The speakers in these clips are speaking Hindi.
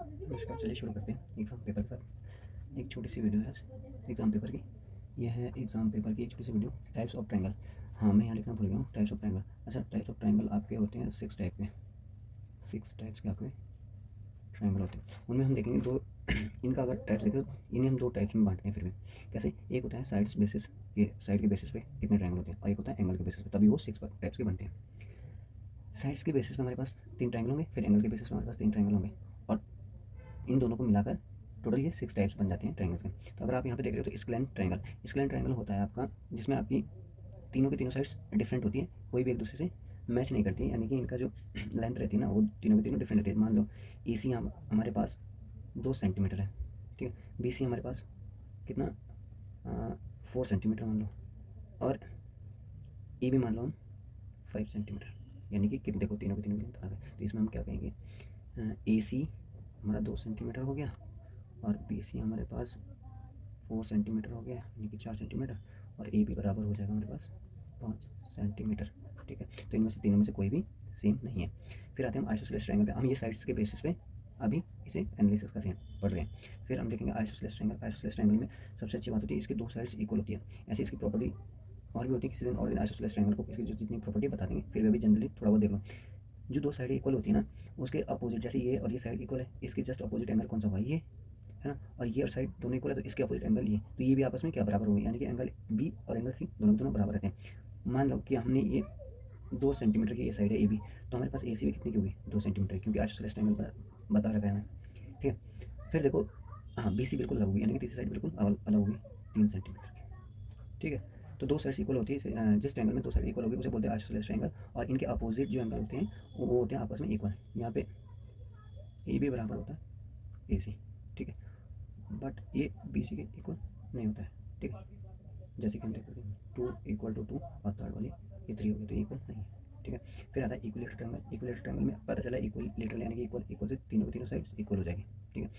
नमस्कार, चलिए शुरू करते हैं एग्ज़ाम पेपर के साथ। एक छोटी सी वीडियो है एग्ज़ाम पेपर की। यह है एग्ज़ाम पेपर की एक छोटी सी वीडियो, टाइप्स ऑफ ट्रायंगल। हाँ, मैं यहाँ लिखना भूल गया हूँ, टाइप्स ऑफ ट्रायंगल। अच्छा, टाइप्स ऑफ ट्रायंगल आपके होते हैं 6 टाइप के। 6 टाइप्स के आपके ट्रायंगल होते हैं। उनमें हम देखेंगे दो इनका अगर टाइप्स देखें तो इन्हें हम दो टाइप्स में बांटते हैं। फिर भी कैसे, एक होता है साइड्स बेसिस, ये साइड के बेसिस पे कितने ट्रायंगल होते हैं, और एक होता है एंगल के बेसिस पे, तभी वो 6 टाइप्स के बनते हैं। साइड्स के बेसिस पे हमारे पास 3 ट्रायंगल होंगे, फिर एंगल के बेसिस पे हमारे पास 3 ट्रायंगल होंगे, और इन दोनों को मिलाकर टोटल ये 6 टाइप्स बन जाते हैं ट्रायंगल्स के। तो अगर आप यहाँ पे देख रहे हो तो स्क्लैन ट्रायंगल, स्क्लैन ट्रायंगल होता है आपका जिसमें आपकी तीनों की तीनों साइड्स डिफरेंट होती है, कोई भी एक दूसरे से मैच नहीं करती है, यानी कि इनका जो लेंथ रहती है ना वो तीनों की तीनों डिफरेंट रहती है। मान लो ई सी हमारे पास 2 सेंटीमीटर है, ठीक है, बी सी हमारे पास कितना 4 सेंटीमीटर मान लो, और ई भी मान लो हम 5 सेंटीमीटर, यानी कि कितने, देखो तीनों की तीनों की लेंथ अलग है। तो इसमें हम क्या कहेंगे, ए सी हमारा 2 सेंटीमीटर हो गया, और बी सी हमारे पास 4 सेंटीमीटर हो गया, यानी कि 4 सेंटीमीटर, और ए भी बराबर हो जाएगा हमारे पास 5 सेंटीमीटर। ठीक है, तो इनमें से तीनों में से कोई भी सेम नहीं है। फिर आते हैं हम आइसोसेलेस ट्रायंगल पे। हम ये साइड्स के बेसिस पे अभी इसे एनालिसिस कर रहे हैं, पढ़ रहे हैं। फिर हम देखेंगे आइसोसेलेस ट्रायंगल। आइसोसेलेस ट्रायंगल में सबसे अच्छी बात होती है इसकी दो साइड्स इक्वल होती है। ऐसी इसकी प्रॉपर्टी और भी होती है, किसी दिन और दिन आइसोसेलेस ट्रायंगल को इसकी जो जितनी प्रॉपर्टी बता देंगे, फिर भी अभी जनरली थोड़ा बहुत देख लो। जो दो साइडें इक्वल होती है ना, उसके अपोजिट, जैसे ये और ये साइड इक्वल है, इसके जस्ट अपोजिट एंगल कौन सा हुआ, ये है ना, और ये और साइड दोनों इक्वल है, तो इसके अपोजिट एंगल ये, तो ये भी आपस में क्या बराबर होंगे, यानी कि एंगल बी और एंगल सी दोनों के दोनों बराबर रहते हैं। मान लो कि हमने ये 2 सेंटीमीटर की ये साइड है ए बी, तो हमारे पास ए सी भी कितनी की होगी, 2 सेंटीमीटर, क्योंकि आइसोसेलेस ट्रायंगल बता रखा है हमें। ठीक है, फिर देखो, हाँ बी सी बिल्कुल अलग होगी, यानी कि तीसरी साइड बिल्कुल अलग होगी 3 सेंटीमीटर की। ठीक है, तो दो साइड्स इक्वल होती है, जिस ट्रायंगल में दो साइड इक्वल होगी उसे बोलते हैं आइसोसेलेस ट्रायंगल, और इनके अपोजिट जो एंगल होते हैं वो होते हैं आपस में इक्वल। यहाँ पे ए बी बराबर होता है ए सी, ठीक है, बट ये बी सी के इक्वल नहीं होता है। ठीक है, जैसे कि हम देख सकते हैं 2 = 2 और थर्ड वाली ये 3 होगी, तो इक्वल नहीं है। ठीक है, फिर आता है इक्विलेटरल ट्रायंगल। इक्विलेटरल ट्रायंगल में पता चला इक्विलेटरल यानी कि इक्वल, इक्वल से तीनों की तीनों साइड्स इक्वल हो जाएगी। ठीक है,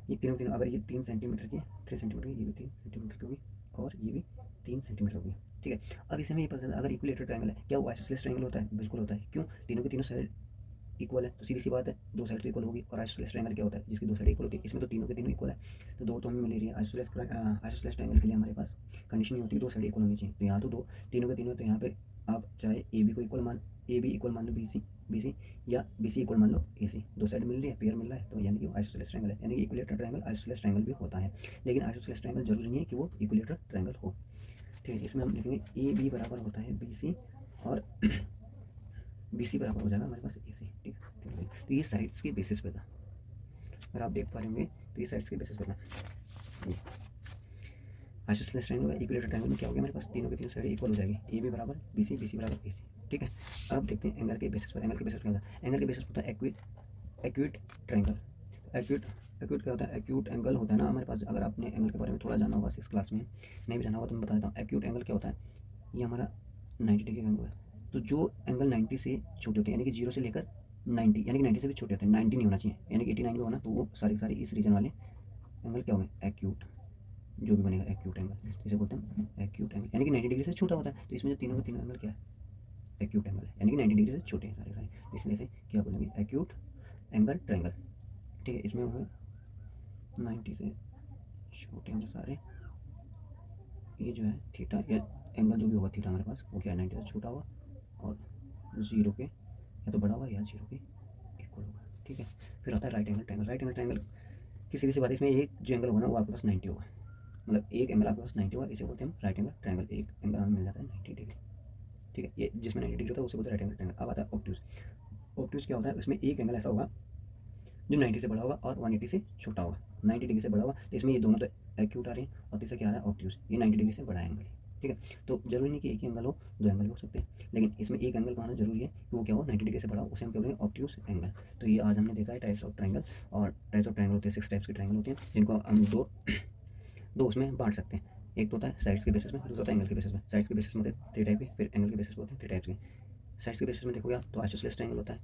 ये तीनों तीनों, अगर ये 3 सेंटीमीटर की, 3 सेंटीमीटर की, ये भी 3 सेंटीमीटर की होगी, और ये भी 3 सेंटीमीटर होगी। ठीक है, अब इसे हमें ये पता चला अगर इक्विलेटरल ट्रायंगल है, क्या वो आइसोसेलेस ट्रायंगल होता है, बिल्कुल होता है। क्यों, तीनों की तीनों साइड इक्वल है, तो सीधी सी बात है दो साइड तो इक्वल होगी। और आइसोसेलेस ट्रायंगल क्या होता है, जिसकी दो साइड इक्वल होती है, इसमें तो तीनों के तीनों इक्वल है, तो दो तो हमें मिल ही रही है। आइसोसेलेस ट्रायंगल के लिए हमारे पास कंडीशन ये होती है दो साइड इक्वल होनी चाहिए, तो यहाँ तो दो, तीनों के तीनों, तो यहाँ पे आप चाहे ए बी को इक्वल मान, ए बी इक्वल मान लो बी सी, या बी सी इक्वल मान लो ए सी, दो साइड मिल रही है, पेयर मिल रहा है, तो यानी कि आइसोसेलेस ट्रायंगल है। यानी कि इक्विलेटरल ट्रायंगल आइसोसेलेस ट्रायंगल भी होता है, लेकिन आइसोसेलेस ट्रायंगल जरूरी नहीं है कि वो इक्विलेटरल ट्रायंगल हो। ठीक है, इसमें हम लिखेंगे ए बी बराबर होता है बी सी, और बी सी बराबर हो जाएगा हमारे पास ए सी। ठीक है, तो ये साइड्स के बेसिस पे था, अगर आप देख पा रहे होंगे तो ये साइड्स के बेसिस पे था। आइसोसेलेस ट्रायंगल है, इक्विलेटरल ट्रायंगल में क्या हो गया, हमारे पास तीनों की तीनों साइड इक्वल हो जाएगी, ए बी बराबर बी सी बराबर ए सी। ठीक है, अब देखते हैं एंगल के बेसिस पर। एंगल के बेसिस पर क्या होता है, एंगल के बेसिस पर होता है एक्यूट ट्रायंगल। एक्यूट एक्यूट क्या होता है, एक्यूट एंगल होता है ना हमारे पास, अगर आपने एंगल के बारे में थोड़ा जाना होगा 6 क्लास में, नहीं भी जाना होगा तो मैं बता देता हूँ। एक्यूट एंगल क्या होता है, ये हमारा 90 डिग्री का एंगल है, तो जो एंगल 90 से छोटे होते हैं, यानी कि 0 से लेकर 90, यानी कि 90 से भी छोटे होते हैं, 90 नहीं होना चाहिए, यानी कि 89 भी होना, तो वो सारी सारी इस रीजन वाले एंगल क्या होंगे, एक्यूट, जो भी बनेगा एक्यूट एंगल, तो इसे बोलते हैं एक्यूट एंगल, यानी कि 90 डिग्री से छोटा होता है। तो इसमें जो तीनों के तीनों एंगल क्या है, एक्यूट एंगल है, यानी कि 90 डिग्री से छोटे हैं सारे सारे, तो इसलिए से क्या बोलेंगे, एक्यूट एंगल ट्रायंगल। ठीक है, इसमें हुए 90 से छोटे होंगे सारे, ये जो है थीटा, या एंगल जो भी होगा थीटा हमारे पास वो क्या है, 90 से छोटा होगा, और 0 के या तो बड़ा होगा या 0 के इक्वल होगा। ठीक है, फिर आता है right angle triangle. Right angle triangle की सीधी सी बात है, इसमें एक जो एंगल होगा ना वो आपके पास 90 होगा, मतलब एक एंगल आपके पास 90 होगा, इसे बोलते हैं हम राइट एंगल ट्रायंगल। एक एंगल हमें मिल जाता है 90 डिग्री। ठीक है, ये जिसमें 90 डिग्री होता है उसे बोलते हैं राइट एंगल ट्रायंगल। अब आता है ऑब्ट्यूज। ऑब्ट्यूज क्या होता है, उसमें एक एंगल ऐसा होगा जो 90 से बड़ा होगा और 180 से छोटा होगा। 90 डिग्री से बड़ा होगा, तो इसमें ये दोनों तो एक्यूट आ रहे हैं, और तीसरा क्या आ रहा है, ऑब्ट्यूज, ये 90 डिग्री से बड़ा एंगल है। ठीक है, तो जरूरी नहीं कि एक ही एंगल हो, दो एंगल भी हो सकते हैं, लेकिन इसमें एक एंगल का होना जरूरी है कि वो क्या हो, 90 डिग्री से बड़ा हो, उसे हम क्या बोलेंगे, ऑब्ट्यूज एंगल। तो ये आज हमने देखा है टाइप्स ऑफ ट्रायंगल, और टाइप्स ऑफ ट्रायंगल होते हैं 6 टाइप्स के ट्रायंगल होते हैं, जिनको हम दो दो उसमें बांट सकते हैं। एक तो होता है साइड्स के बेसिस में, दूसरा होता है एंगल के बेसिस में। साइड्स के बेसिस में होते हैं 3 टाइप के, फिर एंगल के बेसिस में होते हैं 3 टाइप्स के। साइड्स के बेसिस में देखोगे आप तो आइसोसेलेस ट्रायंगल होता है।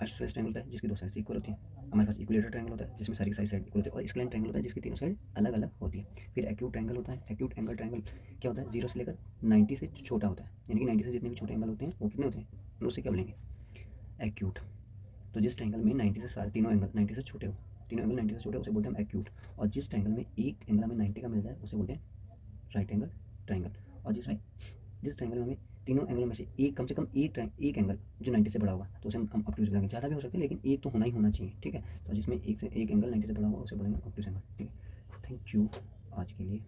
आइसोसेलेस ट्रायंगल होता है जिसकी दो साइड्स इक्वल होती है। हमारे पास इक्विलेटरल ट्रायंगल होता है जिसमें सारी साइड इक्वल होती है, और स्क्लैन ट्रायंगल होता है जिसकी तीनों साइड अलग अलग होती है। फिर एक्यूट ट्रायंगल होता है। एक्यूट एंगल ट्रायंगल क्या होता है, 0 से लेकर 90 से छोटा होता है, यानी कि 90 से जितने भी छोटे एंगल होते हैं वो कितने होते हैं, उसे क्या बोलेंगे, एक्यूट। तो जिस ट्रायंगल में 90 से सारे तीनों एंगल 90 से छोटे हो, तीनों एंगल 90 से छोटे उसे बोलते हैं हम एक्यूट। और जिस ट्रायंगल में एक एंगल हमें 90 का मिल जाए उसे बोलते हैं राइट एंगल ट्रायंगल। और जिस ट्रायंगल में हमें तीनों एंगलों में से एक कम से कम एक एंगल जो 90 से बड़ा होगा तो उसे हम ऑब्ट्यूज बोलेंगे। ज़्यादा भी हो सकते हैं लेकिन एक तो होना ही होना चाहिए, ठीक है। तो जिसमें एक एंगल 90 से बड़ा होगा उसे बोलेंगे ऑब्ट्यूज एंगल, ठीक है। थैंक यू आज के लिए।